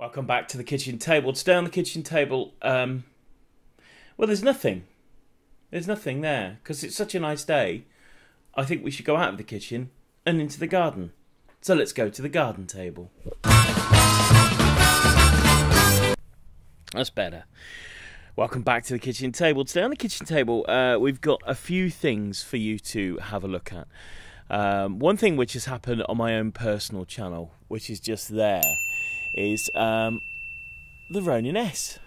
Welcome back to the kitchen table. Today on the kitchen table, well, there's nothing. There's nothing there because it's such a nice day. I think we should go out of the kitchen and into the garden. So let's go to the garden table. That's better. Welcome back to the kitchen table. Today on the kitchen table, we've got a few things for you to have a look at. One thing which has happened on my own personal channel, which is just there, is the Ronin S.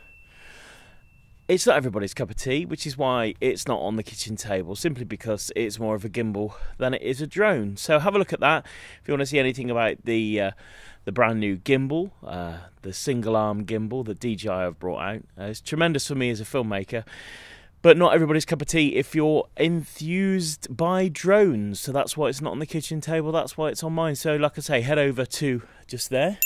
It's not everybody's cup of tea, which is why it's not on the kitchen table, simply because it's more of a gimbal than it is a drone. So have a look at that. If you want to see anything about the brand new gimbal, the single arm gimbal that DJI have brought out, it's tremendous for me as a filmmaker, but not everybody's cup of tea if you're enthused by drones. So that's why it's not on the kitchen table, that's why it's on mine. So like I say, head over to just there,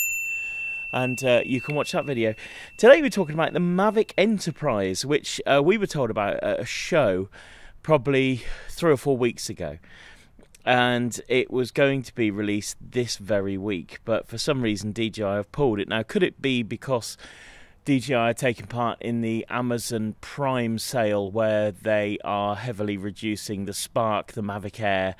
and you can watch that video. Today we're talking about the Mavic Enterprise, which we were told about at a show probably 3 or 4 weeks ago. And it was going to be released this very week, but for some reason DJI have pulled it. Now, could it be because DJI are taking part in the Amazon Prime sale where they are heavily reducing the Spark, the Mavic Air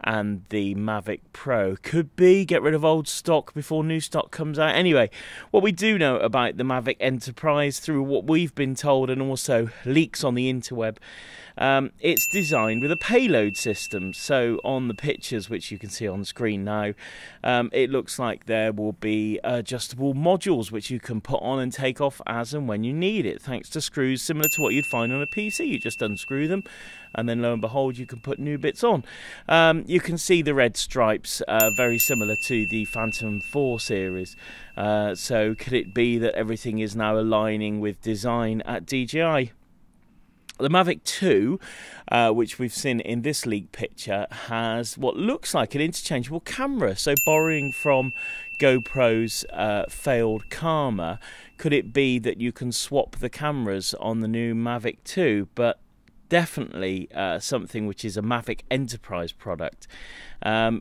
and the Mavic Pro? Could be. Get rid of old stock before new stock comes out. Anyway, what we do know about the Mavic Enterprise through what we've been told and also leaks on the interweb, it's designed with a payload system. So on the pictures which you can see on screen now, it looks like there will be adjustable modules which you can put on and take off as and when you need it, thanks to screws similar to what you'd find on a PC. You just unscrew them and then lo and behold you can put new bits on. You can see the red stripes, very similar to the Phantom 4 series. So could it be that everything is now aligning with design at DJI? The Mavic 2, which we've seen in this leaked picture, has what looks like an interchangeable camera. So borrowing from GoPro's failed Karma, could it be that you can swap the cameras on the new Mavic 2? But definitely something which is a Mavic Enterprise product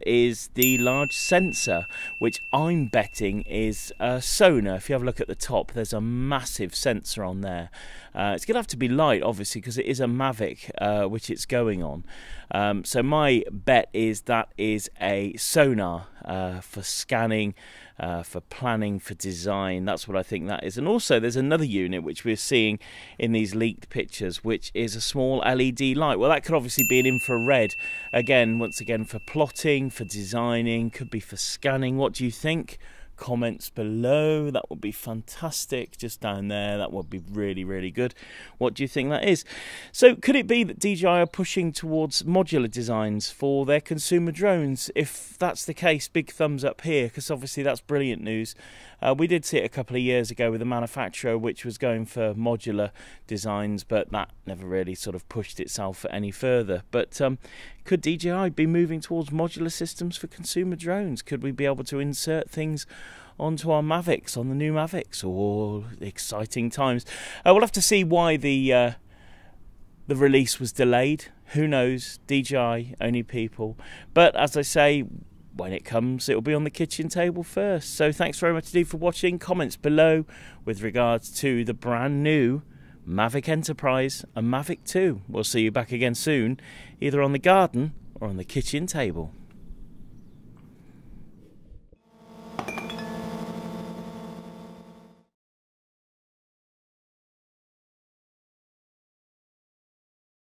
is the large sensor, which I'm betting is sonar. If you have a look at the top, there's a massive sensor on there. It's going to have to be light, obviously, because it is a Mavic which it's going on. So my bet is that is a sonar for scanning, for planning, for design. That's what I think that is. And also there's another unit which we're seeing in these leaked pictures, which is a small LED light. Well, that could obviously be an infrared, again, once again, for plotting, for designing, could be for scanning. What do you think? Comments below. That would be fantastic. Just down there, that would be really, really good. What do you think that is? So could it be that DJI are pushing towards modular designs for their consumer drones? If that's the case, big thumbs up here, because obviously that's brilliant news. We did see it a couple of years ago with a manufacturer which was going for modular designs, but that never really sort of pushed itself any further. But could DJI be moving towards modular systems for consumer drones? Could we be able to insert things onto our Mavics, on the new Mavics? Oh, exciting times. We'll have to see why the release was delayed. Who knows? DJI, only people. But as I say, when it comes, it'll be on the kitchen table first. So thanks very much indeed for watching. Comments below with regards to the brand new Mavic Enterprise and Mavic 2. We'll see you back again soon, either on the garden or on the kitchen table.